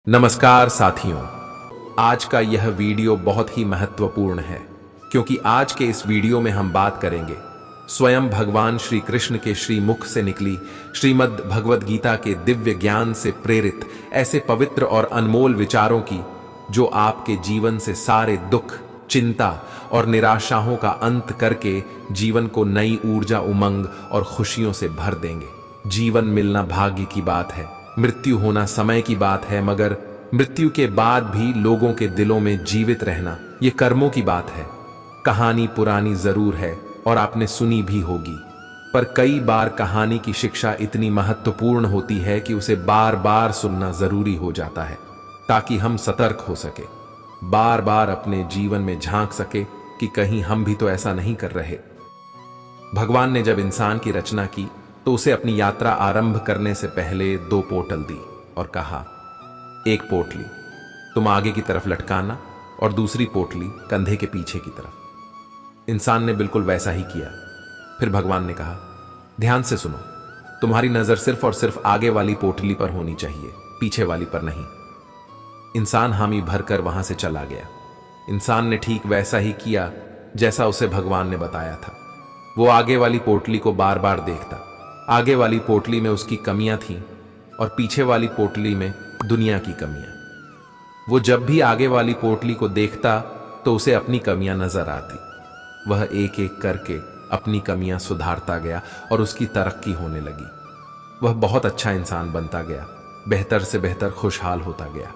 नमस्कार साथियों, आज का यह वीडियो बहुत ही महत्वपूर्ण है क्योंकि आज के इस वीडियो में हम बात करेंगे स्वयं भगवान श्री कृष्ण के श्रीमुख से निकली श्रीमद् भगवद गीता के दिव्य ज्ञान से प्रेरित ऐसे पवित्र और अनमोल विचारों की जो आपके जीवन से सारे दुख, चिंता और निराशाओं का अंत करके जीवन को नई ऊर्जा, उमंग और खुशियों से भर देंगे। जीवन मिलना भाग्य की बात है, मृत्यु होना समय की बात है, मगर मृत्यु के बाद भी लोगों के दिलों में जीवित रहना ये कर्मों की बात है। कहानी पुरानी जरूर है और आपने सुनी भी होगी, पर कई बार कहानी की शिक्षा इतनी महत्वपूर्ण होती है कि उसे बार बार सुनना जरूरी हो जाता है ताकि हम सतर्क हो सके, बार बार अपने जीवन में झांक सके कि कहीं हम भी तो ऐसा नहीं कर रहे। भगवान ने जब इंसान की रचना की तो उसे अपनी यात्रा आरंभ करने से पहले दो पोटल दी और कहा, एक पोटली तुम आगे की तरफ लटकाना और दूसरी पोटली कंधे के पीछे की तरफ। इंसान ने बिल्कुल वैसा ही किया। फिर भगवान ने कहा, ध्यान से सुनो, तुम्हारी नजर सिर्फ और सिर्फ आगे वाली पोटली पर होनी चाहिए, पीछे वाली पर नहीं। इंसान हामी भरकर वहां से चला गया। इंसान ने ठीक वैसा ही किया जैसा उसे भगवान ने बताया था। वो आगे वाली पोटली को बार बार देखता। आगे वाली पोटली में उसकी कमियां थीं और पीछे वाली पोटली में दुनिया की कमियां। वो जब भी आगे वाली पोटली को देखता तो उसे अपनी कमियां नजर आती। वह एक एक करके अपनी कमियां सुधारता गया और उसकी तरक्की होने लगी। वह बहुत अच्छा इंसान बनता गया, बेहतर से बेहतर खुशहाल होता गया।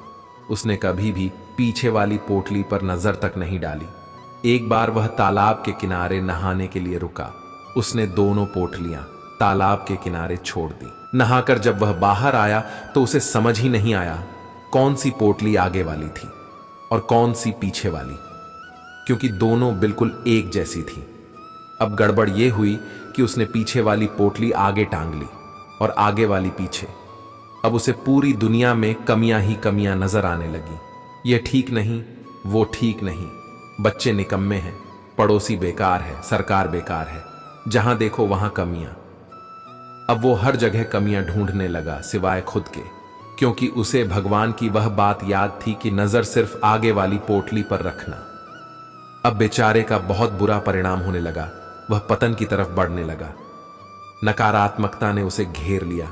उसने कभी भी पीछे वाली पोटली पर नजर तक नहीं डाली। एक बार वह तालाब के किनारे नहाने के लिए रुका। उसने दोनों पोटलियां तालाब के किनारे छोड़ दी। नहाकर जब वह बाहर आया तो उसे समझ ही नहीं आया कौन सी पोटली आगे वाली थी और कौन सी पीछे वाली, क्योंकि दोनों बिल्कुल एक जैसी थी। अब गड़बड़ यह हुई कि उसने पीछे वाली पोटली आगे टांग ली और आगे वाली पीछे। अब उसे पूरी दुनिया में कमियां ही कमियां नजर आने लगी। यह ठीक नहीं, वो ठीक नहीं, बच्चे निकम्मे हैं, पड़ोसी बेकार है, सरकार बेकार है, जहां देखो वहां कमियां। अब वो हर जगह कमियां ढूंढने लगा सिवाय खुद के, क्योंकि उसे भगवान की वह बात याद थी कि नजर सिर्फ आगे वाली पोटली पर रखना। अब बेचारे का बहुत बुरा परिणाम होने लगा। वह पतन की तरफ बढ़ने लगा। नकारात्मकता ने उसे घेर लिया।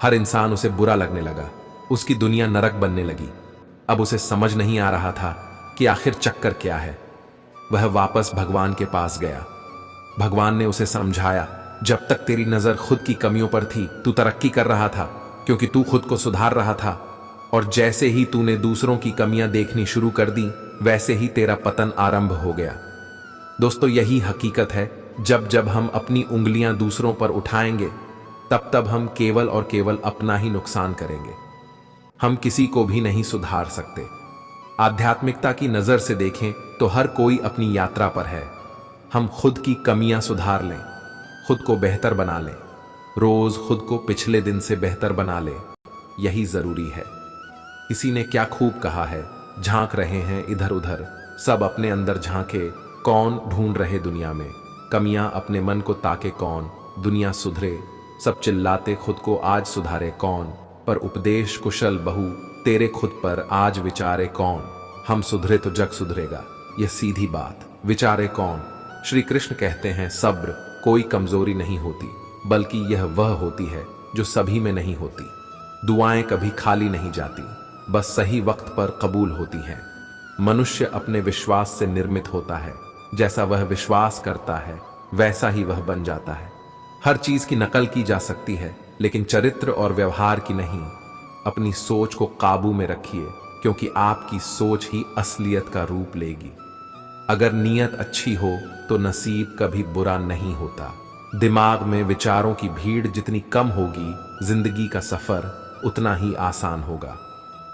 हर इंसान उसे बुरा लगने लगा। उसकी दुनिया नरक बनने लगी। अब उसे समझ नहीं आ रहा था कि आखिर चक्कर क्या है। वह वापस भगवान के पास गया। भगवान ने उसे समझाया, जब तक तेरी नजर खुद की कमियों पर थी तू तरक्की कर रहा था, क्योंकि तू खुद को सुधार रहा था, और जैसे ही तूने दूसरों की कमियां देखनी शुरू कर दी वैसे ही तेरा पतन आरंभ हो गया। दोस्तों, यही हकीकत है। जब जब हम अपनी उंगलियां दूसरों पर उठाएंगे तब तब हम केवल और केवल अपना ही नुकसान करेंगे। हम किसी को भी नहीं सुधार सकते। आध्यात्मिकता की नजर से देखें तो हर कोई अपनी यात्रा पर है। हम खुद की कमियां सुधार लें, खुद को बेहतर बना लें, रोज खुद को पिछले दिन से बेहतर बना लें, यही जरूरी है। किसी ने क्या खूब कहा है, झांक रहे हैं इधर उधर, सब अपने अंदर झांके, कौन ढूंढ रहे दुनिया में कमियां, अपने मन को ताके कौन, दुनिया सुधरे, सब चिल्लाते खुद को आज सुधारे कौन, पर उपदेश कुशल बहु तेरे खुद पर आज विचारे कौन। हम सुधरे तो जग सुधरेगा, यह सीधी बात, विचारे कौन। श्री कृष्ण कहते हैं, सब्र कोई कमजोरी नहीं होती, बल्कि यह वह होती है जो सभी में नहीं होती। दुआएं कभी खाली नहीं जाती, बस सही वक्त पर कबूल होती हैं। मनुष्य अपने विश्वास से निर्मित होता है, जैसा वह विश्वास करता है वैसा ही वह बन जाता है। हर चीज की नकल की जा सकती है, लेकिन चरित्र और व्यवहार की नहीं। अपनी सोच को काबू में रखिए, क्योंकि आपकी सोच ही असलियत का रूप लेगी। अगर नीयत अच्छी हो तो नसीब कभी बुरा नहीं होता। दिमाग में विचारों की भीड़ जितनी कम होगी, जिंदगी का सफर उतना ही आसान होगा।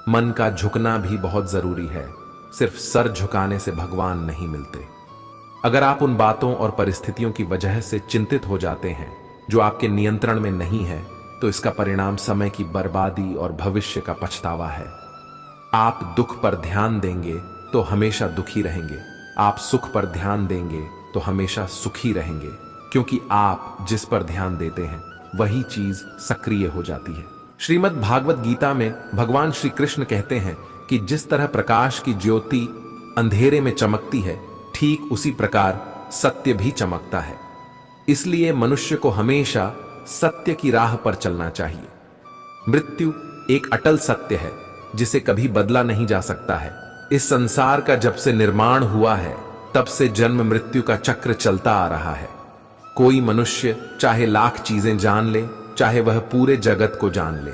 मन का झुकना भी बहुत जरूरी है, सिर्फ सर झुकाने से भगवान नहीं मिलते। अगर आप उन बातों और परिस्थितियों की वजह से चिंतित हो जाते हैं जो आपके नियंत्रण में नहीं है, तो इसका परिणाम समय की बर्बादी और भविष्य का पछतावा है। आप दुख पर ध्यान देंगे तो हमेशा दुखी रहेंगे। आप सुख पर ध्यान देंगे तो हमेशा सुखी रहेंगे, क्योंकि आप जिस पर ध्यान देते हैं वही चीज सक्रिय हो जाती है। श्रीमद् भागवत गीता में भगवान श्री कृष्ण कहते हैं कि जिस तरह प्रकाश की ज्योति अंधेरे में चमकती है, ठीक उसी प्रकार सत्य भी चमकता है। इसलिए मनुष्य को हमेशा सत्य की राह पर चलना चाहिए। मृत्यु एक अटल सत्य है जिसे कभी बदला नहीं जा सकता है। इस संसार का जब से निर्माण हुआ है तब से जन्म मृत्यु का चक्र चलता आ रहा है। कोई मनुष्य चाहे लाख चीजें जान ले, चाहे वह पूरे जगत को जान ले,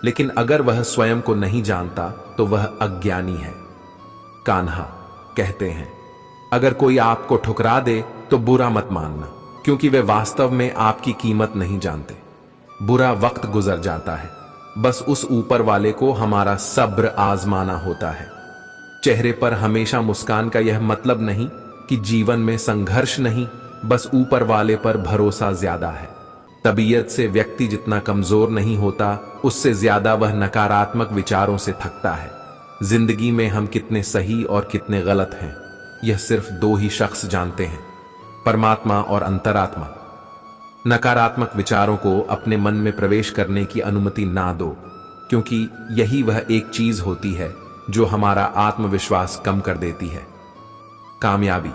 लेकिन अगर वह स्वयं को नहीं जानता तो वह अज्ञानी है। कान्हा कहते हैं, अगर कोई आपको ठुकरा दे तो बुरा मत मानना, क्योंकि वे वास्तव में आपकी कीमत नहीं जानते। बुरा वक्त गुजर जाता है, बस उस ऊपर वाले को हमारा सब्र आजमाना होता है। चेहरे पर हमेशा मुस्कान का यह मतलब नहीं कि जीवन में संघर्ष नहीं, बस ऊपर वाले पर भरोसा ज्यादा है। तबीयत से व्यक्ति जितना कमजोर नहीं होता, उससे ज्यादा वह नकारात्मक विचारों से थकता है। जिंदगी में हम कितने सही और कितने गलत हैं, यह सिर्फ दो ही शख्स जानते हैं, परमात्मा और अंतरात्मा। नकारात्मक विचारों को अपने मन में प्रवेश करने की अनुमति ना दो, क्योंकि यही वह एक चीज होती है जो हमारा आत्मविश्वास कम कर देती है। कामयाबी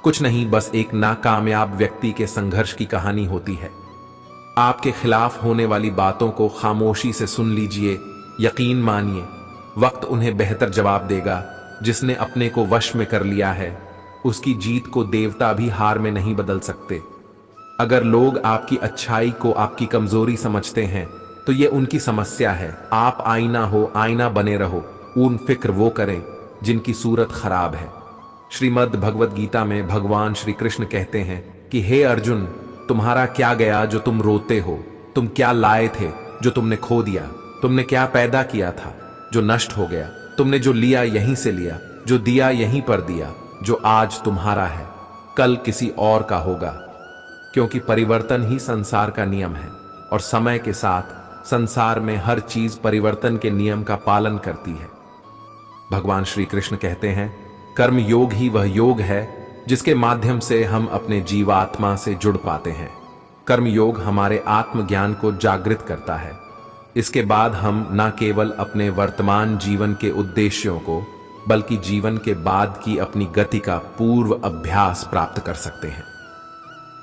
कुछ नहीं, बस एक नाकामयाब व्यक्ति के संघर्ष की कहानी होती है। आपके खिलाफ होने वाली बातों को खामोशी से सुन लीजिए, यकीन मानिए वक्त उन्हें बेहतर जवाब देगा। जिसने अपने को वश में कर लिया है, उसकी जीत को देवता भी हार में नहीं बदल सकते। अगर लोग आपकी अच्छाई को आपकी कमजोरी समझते हैं तो ये उनकी समस्या है। आप आईना हो, आईना बने रहो। उन फिक्र वो करें जिनकी सूरत खराब है। श्रीमद् भगवत गीता में भगवान श्री कृष्ण कहते हैं कि हे अर्जुन, तुम्हारा क्या गया जो तुम रोते हो? तुम क्या लाए थे जो तुमने खो दिया? तुमने क्या पैदा किया था जो नष्ट हो गया? तुमने जो लिया यहीं से लिया, जो दिया यहीं पर दिया। जो आज तुम्हारा है कल किसी और का होगा, क्योंकि परिवर्तन ही संसार का नियम है और समय के साथ संसार में हर चीज परिवर्तन के नियम का पालन करती है। भगवान श्री कृष्ण कहते हैं, कर्म योग ही वह योग है जिसके माध्यम से हम अपने जीवात्मा से जुड़ पाते हैं। कर्म योग हमारे आत्मज्ञान को जागृत करता है। इसके बाद हम न केवल अपने वर्तमान जीवन के उद्देश्यों को, बल्कि जीवन के बाद की अपनी गति का पूर्व अभ्यास प्राप्त कर सकते हैं।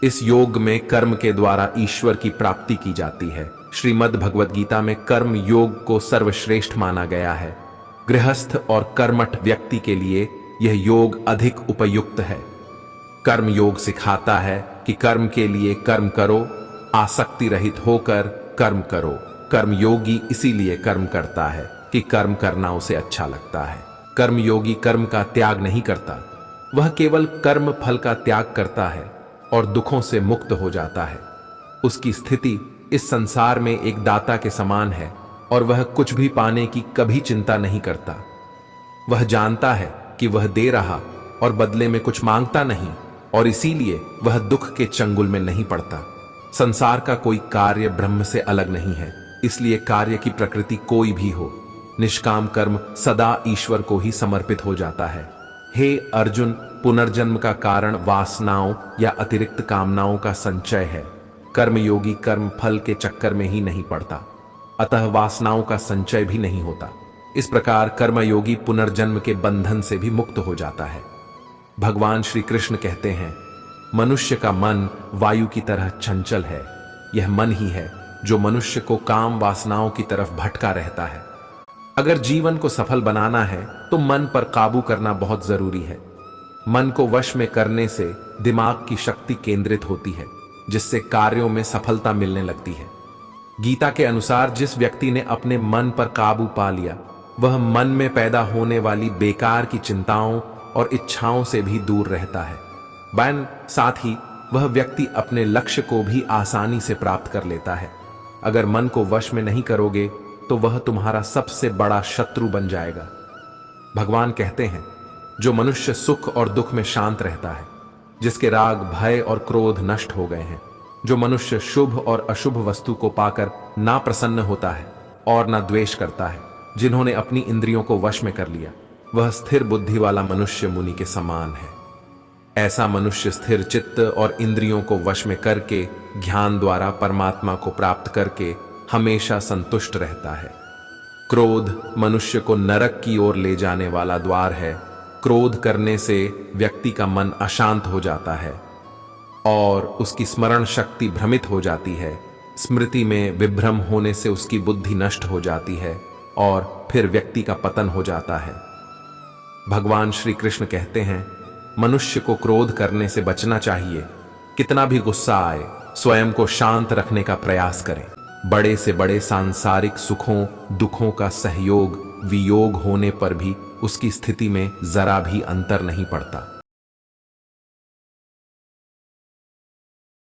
इस योग में कर्म के द्वारा ईश्वर की प्राप्ति की जाती है। श्रीमद् भगवत गीता में कर्म योग को सर्वश्रेष्ठ माना गया है। गृहस्थ और कर्मठ व्यक्ति के लिए यह योग अधिक उपयुक्त है। कर्म योग सिखाता है कि कर्म के लिए कर्म करो, आसक्ति रहित होकर कर्म करो। कर्म योगी इसीलिए कर्म करता है कि कर्म करना उसे अच्छा लगता है। कर्म योगी कर्म का त्याग नहीं करता, वह केवल कर्म फल का त्याग करता है और दुखों से मुक्त हो जाता है। उसकी स्थिति इस संसार में एक दाता के समान है और वह कुछ भी पाने की कभी चिंता नहीं करता। वह जानता है कि वह दे रहा और बदले में कुछ मांगता नहीं, और इसीलिए वह दुख के चंगुल में नहीं पड़ता। संसार का कोई कार्य ब्रह्म से अलग नहीं है, इसलिए कार्य की प्रकृति कोई भी हो, निष्काम कर्म सदा ईश्वर को ही समर्पित हो जाता है। हे अर्जुन, पुनर्जन्म का कारण वासनाओं या अतिरिक्त कामनाओं का संचय है। कर्मयोगी कर्म फल के चक्कर में ही नहीं पड़ता, अतः वासनाओं का संचय भी नहीं होता। इस प्रकार कर्मयोगी पुनर्जन्म के बंधन से भी मुक्त हो जाता है। भगवान श्री कृष्ण कहते हैं, मनुष्य का मन वायु की तरह चंचल है। यह मन ही है जो मनुष्य को काम वासनाओं की तरफ भटका रहता है। अगर जीवन को सफल बनाना है तो मन पर काबू करना बहुत जरूरी है। मन को वश में करने से दिमाग की शक्ति केंद्रित होती है, जिससे कार्यों में सफलता मिलने लगती है। गीता के अनुसार जिस व्यक्ति ने अपने मन पर काबू पा लिया, वह मन में पैदा होने वाली बेकार की चिंताओं और इच्छाओं से भी दूर रहता है। साथ ही वह व्यक्ति अपने लक्ष्य को भी आसानी से प्राप्त कर लेता है। अगर मन को वश में नहीं करोगे तो वह तुम्हारा सबसे बड़ा शत्रु बन जाएगा। भगवान कहते हैं, जो मनुष्य सुख और दुख में शांत रहता है, जिसके राग भय और क्रोध नष्ट हो गए हैं, जो मनुष्य शुभ और अशुभ वस्तु को पाकर ना प्रसन्न होता है और ना द्वेष करता है, जिन्होंने अपनी इंद्रियों को वश में कर लिया, वह स्थिर बुद्धि वाला मनुष्य मुनि के समान है। ऐसा मनुष्य स्थिर चित्त और इंद्रियों को वश में करके ज्ञान द्वारा परमात्मा को प्राप्त करके हमेशा संतुष्ट रहता है। क्रोध मनुष्य को नरक की ओर ले जाने वाला द्वार है। क्रोध करने से व्यक्ति का मन अशांत हो जाता है और उसकी स्मरण शक्ति भ्रमित हो जाती है। स्मृति में विभ्रम होने से उसकी बुद्धि नष्ट हो जाती है और फिर व्यक्ति का पतन हो जाता है। भगवान श्री कृष्ण कहते हैं, मनुष्य को क्रोध करने से बचना चाहिए। कितना भी गुस्सा आए, स्वयं को शांत रखने का प्रयास करें। बड़े से बड़े सांसारिक सुखों दुखों का सहयोग वियोग होने पर भी उसकी स्थिति में जरा भी अंतर नहीं पड़ता।